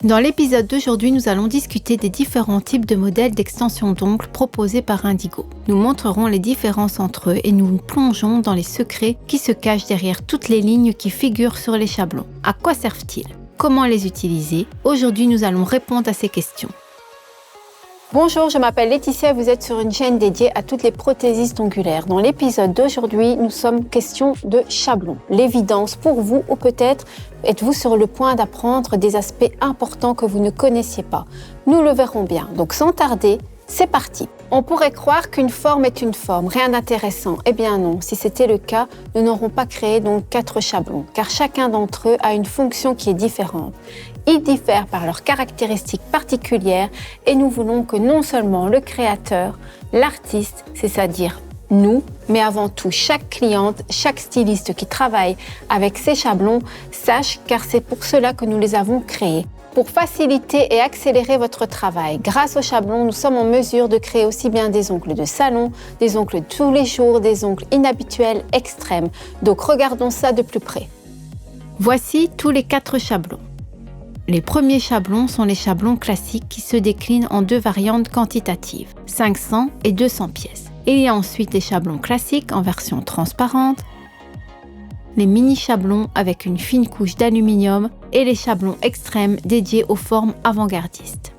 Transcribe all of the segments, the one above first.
Dans l'épisode d'aujourd'hui, nous allons discuter des différents types de modèles d'extension d'ongles proposés par Indigo. Nous montrerons les différences entre eux et nous plongeons dans les secrets qui se cachent derrière toutes les lignes qui figurent sur les chablons. À quoi servent-ils? Comment les utiliser? Aujourd'hui, nous allons répondre à ces questions. Bonjour, je m'appelle Laetitia et vous êtes sur une chaîne dédiée à toutes les prothésistes ongulaires. Dans l'épisode d'aujourd'hui, nous sommes question de chablons. L'évidence pour vous, ou peut-être êtes-vous sur le point d'apprendre des aspects importants que vous ne connaissiez pas. Nous le verrons bien. Donc sans tarder, c'est parti. On pourrait croire qu'une forme est une forme, rien d'intéressant. Eh bien non, si c'était le cas, nous n'aurons pas créé donc 4 chablons, car chacun d'entre eux a une fonction qui est différente. Ils diffèrent par leurs caractéristiques particulières et nous voulons que non seulement le créateur, l'artiste, c'est-à-dire nous, mais avant tout chaque cliente, chaque styliste qui travaille avec ces chablons sache, car c'est pour cela que nous les avons créés. Pour faciliter et accélérer votre travail, grâce aux chablons, nous sommes en mesure de créer aussi bien des ongles de salon, des ongles de tous les jours, des ongles inhabituels, extrêmes. Donc regardons ça de plus près. Voici tous les 4 chablons. Les premiers chablons sont les chablons classiques qui se déclinent en 2 variantes quantitatives, 500 et 200 pièces. Il y a ensuite les chablons classiques en version transparente, les mini-chablons avec une fine couche d'aluminium et les chablons extrêmes dédiés aux formes avant-gardistes.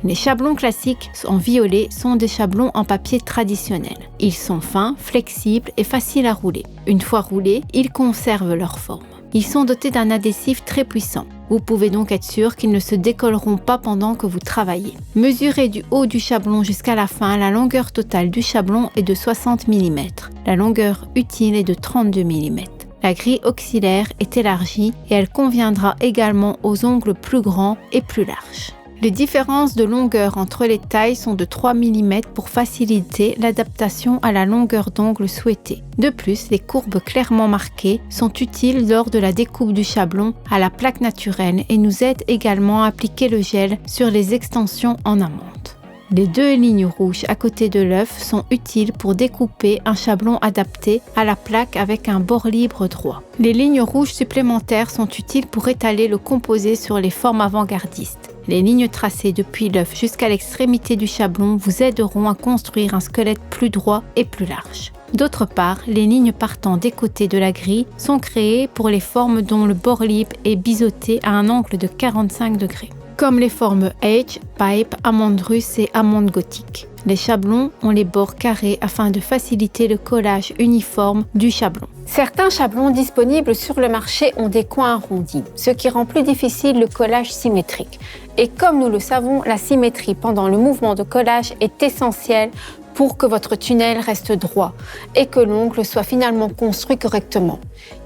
Les chablons classiques en violet sont des chablons en papier traditionnel. Ils sont fins, flexibles et faciles à rouler. Une fois roulés, ils conservent leur forme. Ils sont dotés d'un adhésif très puissant. Vous pouvez donc être sûr qu'ils ne se décolleront pas pendant que vous travaillez. Mesurez du haut du chablon jusqu'à la fin, la longueur totale du chablon est de 60 mm. La longueur utile est de 32 mm. La grille auxillaire est élargie et elle conviendra également aux ongles plus grands et plus larges. Les différences de longueur entre les tailles sont de 3 mm pour faciliter l'adaptation à la longueur d'ongle souhaitée. De plus, les courbes clairement marquées sont utiles lors de la découpe du chablon à la plaque naturelle et nous aident également à appliquer le gel sur les extensions en amande. Les 2 lignes rouges à côté de l'œuf sont utiles pour découper un chablon adapté à la plaque avec un bord libre droit. Les lignes rouges supplémentaires sont utiles pour étaler le composé sur les formes avant-gardistes. Les lignes tracées depuis l'œuf jusqu'à l'extrémité du chablon vous aideront à construire un squelette plus droit et plus large. D'autre part, les lignes partant des côtés de la grille sont créées pour les formes dont le bord libre est biseauté à un angle de 45 degrés. Comme les formes H, Pipe, amande russe et amande gothique. Les chablons ont les bords carrés afin de faciliter le collage uniforme du chablon. Certains chablons disponibles sur le marché ont des coins arrondis, ce qui rend plus difficile le collage symétrique. Et comme nous le savons, la symétrie pendant le mouvement de collage est essentielle pour que votre tunnel reste droit et que l'ongle soit finalement construit correctement.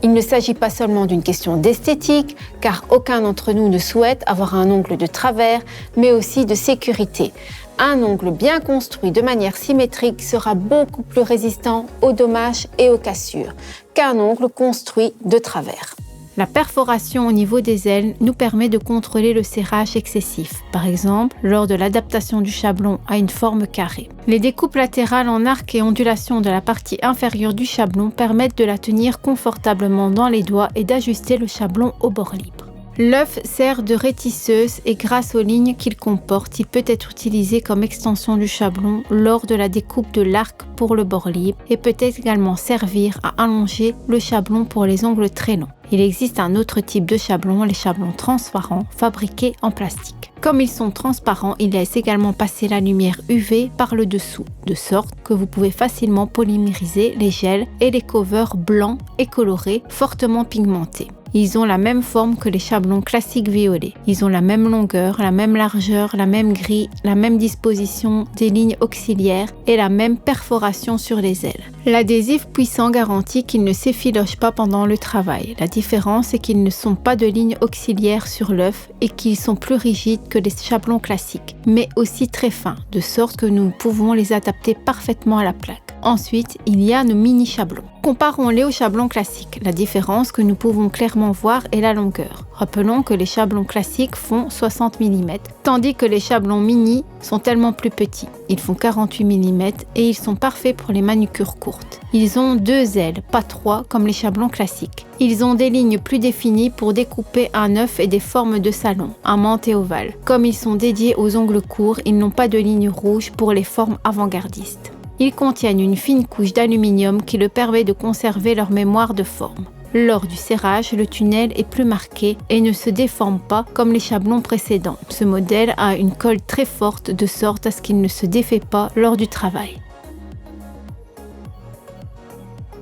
Il ne s'agit pas seulement d'une question d'esthétique, car aucun d'entre nous ne souhaite avoir un ongle de travers, mais aussi de sécurité. Un ongle bien construit de manière symétrique sera beaucoup plus résistant aux dommages et aux cassures qu'un ongle construit de travers. La perforation au niveau des ailes nous permet de contrôler le serrage excessif, par exemple lors de l'adaptation du chablon à une forme carrée. Les découpes latérales en arc et ondulation de la partie inférieure du chablon permettent de la tenir confortablement dans les doigts et d'ajuster le chablon au bord libre. L'œuf sert de rétisseuse et grâce aux lignes qu'il comporte, il peut être utilisé comme extension du chablon lors de la découpe de l'arc pour le bord libre et peut également servir à allonger le chablon pour les ongles très longs. Il existe un autre type de chablon, les chablons transparents, fabriqués en plastique. Comme ils sont transparents, ils laissent également passer la lumière UV par le dessous, de sorte que vous pouvez facilement polymériser les gels et les covers blancs et colorés, fortement pigmentés. Ils ont la même forme que les chablons classiques violets. Ils ont la même longueur, la même largeur, la même grille, la même disposition des lignes auxiliaires et la même perforation sur les ailes. L'adhésif puissant garantit qu'il ne s'effiloche pas pendant le travail. La différence est qu'ils ne sont pas de lignes auxiliaires sur l'œuf et qu'ils sont plus rigides que les chablons classiques, mais aussi très fins, de sorte que nous pouvons les adapter parfaitement à la plaque. Ensuite, il y a nos mini-chablons. Comparons-les aux chablons classiques. La différence que nous pouvons clairement voir est la longueur. Rappelons que les chablons classiques font 60 mm, tandis que les chablons mini sont tellement plus petits. Ils font 48 mm et ils sont parfaits pour les manucures courtes. Ils ont 2 ailes, pas 3 comme les chablons classiques. Ils ont des lignes plus définies pour découper un œuf et des formes de salon, amande et ovale. Comme ils sont dédiés aux ongles courts, ils n'ont pas de ligne rouge pour les formes avant-gardistes. Ils contiennent une fine couche d'aluminium qui leur permet de conserver leur mémoire de forme. Lors du serrage, le tunnel est plus marqué et ne se déforme pas comme les chablons précédents. Ce modèle a une colle très forte de sorte à ce qu'il ne se défait pas lors du travail.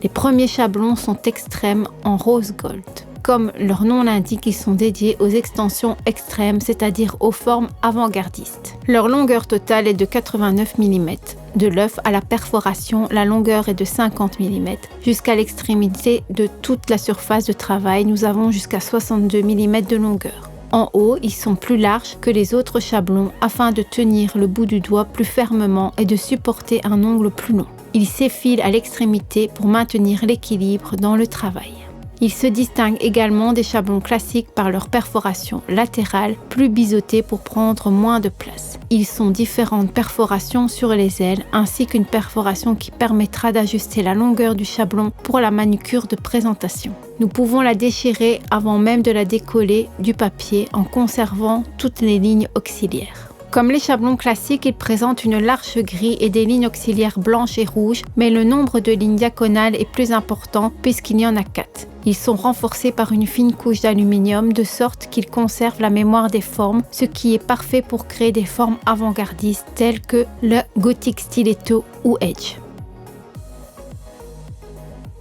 Les premiers chablons sont extrêmes en rose gold. Comme leur nom l'indique, ils sont dédiés aux extensions extrêmes, c'est-à-dire aux formes avant-gardistes. Leur longueur totale est de 89 mm. De l'œuf à la perforation, la longueur est de 50 mm. Jusqu'à l'extrémité de toute la surface de travail, nous avons jusqu'à 62 mm de longueur. En haut, ils sont plus larges que les autres chablons afin de tenir le bout du doigt plus fermement et de supporter un ongle plus long. Ils s'effilent à l'extrémité pour maintenir l'équilibre dans le travail. Ils se distinguent également des chablons classiques par leur perforation latérale, plus biseautée pour prendre moins de place. Ils sont différentes perforations sur les ailes, ainsi qu'une perforation qui permettra d'ajuster la longueur du chablon pour la manucure de présentation. Nous pouvons la déchirer avant même de la décoller du papier en conservant toutes les lignes auxiliaires. Comme les chablons classiques, ils présentent une large grille et des lignes auxiliaires blanches et rouges, mais le nombre de lignes diagonales est plus important puisqu'il y en a 4. Ils sont renforcés par une fine couche d'aluminium de sorte qu'ils conservent la mémoire des formes, ce qui est parfait pour créer des formes avant-gardistes telles que le Gothic Stiletto ou Edge.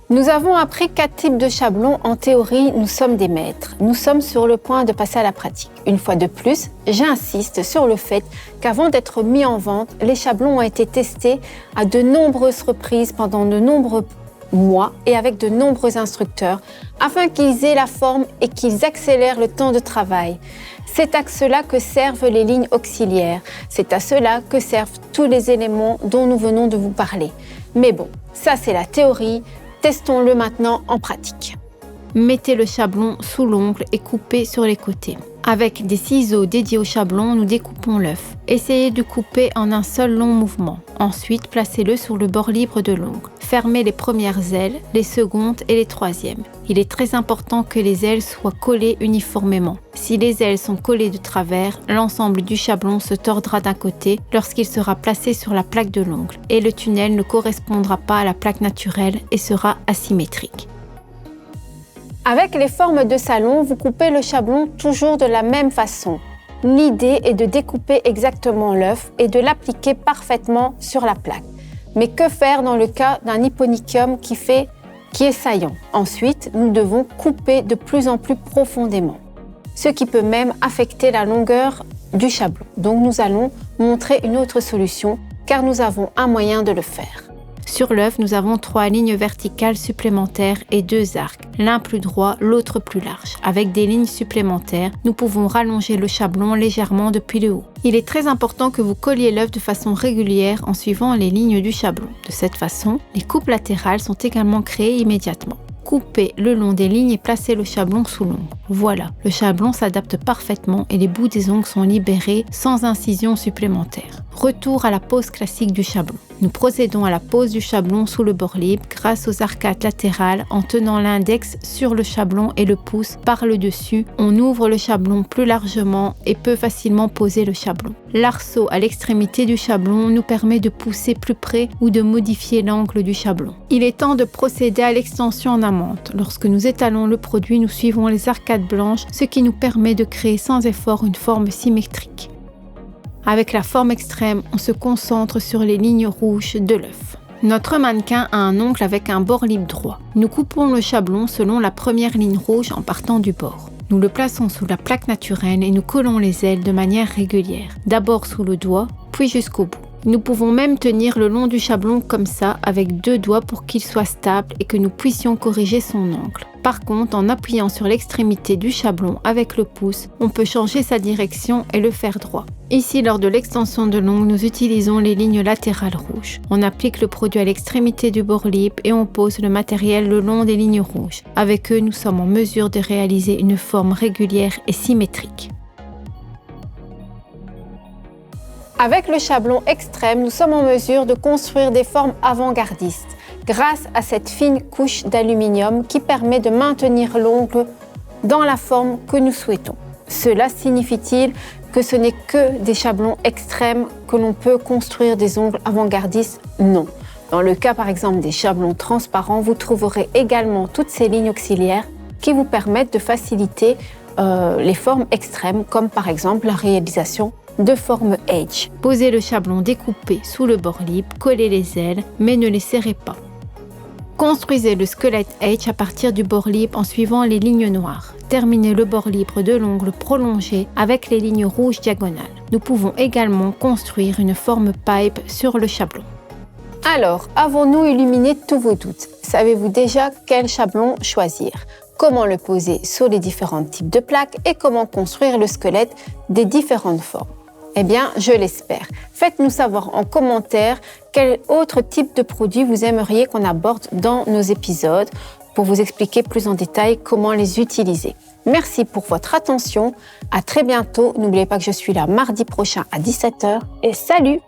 Nous avons appris 4 types de chablons. En théorie, nous sommes des maîtres. Nous sommes sur le point de passer à la pratique. Une fois de plus, j'insiste sur le fait qu'avant d'être mis en vente, les chablons ont été testés à de nombreuses reprises pendant de nombreux mois et avec de nombreux instructeurs afin qu'ils aient la forme et qu'ils accélèrent le temps de travail. C'est à cela que servent les lignes auxiliaires. C'est à cela que servent tous les éléments dont nous venons de vous parler. Mais bon, ça c'est la théorie. Testons-le maintenant en pratique. Mettez le chablon sous l'ongle et coupez sur les côtés. Avec des ciseaux dédiés au chablon, nous découpons l'œuf. Essayez de couper en un seul long mouvement. Ensuite, placez-le sur le bord libre de l'ongle. Fermez les premières ailes, les secondes et les troisièmes. Il est très important que les ailes soient collées uniformément. Si les ailes sont collées de travers, l'ensemble du chablon se tordra d'un côté lorsqu'il sera placé sur la plaque de l'ongle et le tunnel ne correspondra pas à la plaque naturelle et sera asymétrique. Avec les formes de salon, vous coupez le chablon toujours de la même façon. L'idée est de découper exactement l'œuf et de l'appliquer parfaitement sur la plaque. Mais que faire dans le cas d'un hyponychium qui est saillant? Ensuite, nous devons couper de plus en plus profondément, ce qui peut même affecter la longueur du chablon. Donc nous allons montrer une autre solution car nous avons un moyen de le faire. Sur l'œuf, nous avons 3 lignes verticales supplémentaires et 2 arcs, l'un plus droit, l'autre plus large. Avec des lignes supplémentaires, nous pouvons rallonger le chablon légèrement depuis le haut. Il est très important que vous colliez l'œuf de façon régulière en suivant les lignes du chablon. De cette façon, les coupes latérales sont également créées immédiatement. Coupez le long des lignes et placez le chablon sous l'ongle. Voilà, le chablon s'adapte parfaitement et les bouts des ongles sont libérés sans incision supplémentaire. Retour à la pose classique du chablon. Nous procédons à la pose du chablon sous le bord libre grâce aux arcades latérales en tenant l'index sur le chablon et le pouce par le dessus. On ouvre le chablon plus largement et peut facilement poser le chablon. L'arceau à l'extrémité du chablon nous permet de pousser plus près ou de modifier l'angle du chablon. Il est temps de procéder à l'extension en amande. Lorsque nous étalons le produit, nous suivons les arcades blanches, ce qui nous permet de créer sans effort une forme symétrique. Avec la forme extrême, on se concentre sur les lignes rouges de l'œuf. Notre mannequin a un ongle avec un bord libre droit. Nous coupons le chablon selon la première ligne rouge en partant du bord. Nous le plaçons sous la plaque naturelle et nous collons les ailes de manière régulière, d'abord sous le doigt, puis jusqu'au bout. Nous pouvons même tenir le long du chablon comme ça avec 2 doigts pour qu'il soit stable et que nous puissions corriger son angle. Par contre, en appuyant sur l'extrémité du chablon avec le pouce, on peut changer sa direction et le faire droit. Ici, lors de l'extension de l'ongle, nous utilisons les lignes latérales rouges. On applique le produit à l'extrémité du bord libre et on pose le matériel le long des lignes rouges. Avec eux, nous sommes en mesure de réaliser une forme régulière et symétrique. Avec le chablon extrême, nous sommes en mesure de construire des formes avant-gardistes grâce à cette fine couche d'aluminium qui permet de maintenir l'ongle dans la forme que nous souhaitons. Cela signifie-t-il que ce n'est que des chablons extrêmes que l'on peut construire des ongles avant-gardistes? Non. Dans le cas par exemple des chablons transparents, vous trouverez également toutes ces lignes auxiliaires qui vous permettent de faciliter les formes extrêmes, comme par exemple la réalisation de forme H. Posez le chablon découpé sous le bord libre, collez les ailes, mais ne les serrez pas. Construisez le squelette H à partir du bord libre en suivant les lignes noires. Terminez le bord libre de l'ongle prolongé avec les lignes rouges diagonales. Nous pouvons également construire une forme pipe sur le chablon. Alors, avons-nous illuminé tous vos doutes? Savez-vous déjà quel chablon choisir? Comment le poser sur les différents types de plaques et comment construire le squelette des différentes formes? Eh bien, je l'espère. Faites-nous savoir en commentaire quel autre type de produit vous aimeriez qu'on aborde dans nos épisodes pour vous expliquer plus en détail comment les utiliser. Merci pour votre attention. À très bientôt. N'oubliez pas que je suis là mardi prochain à 17h et salut!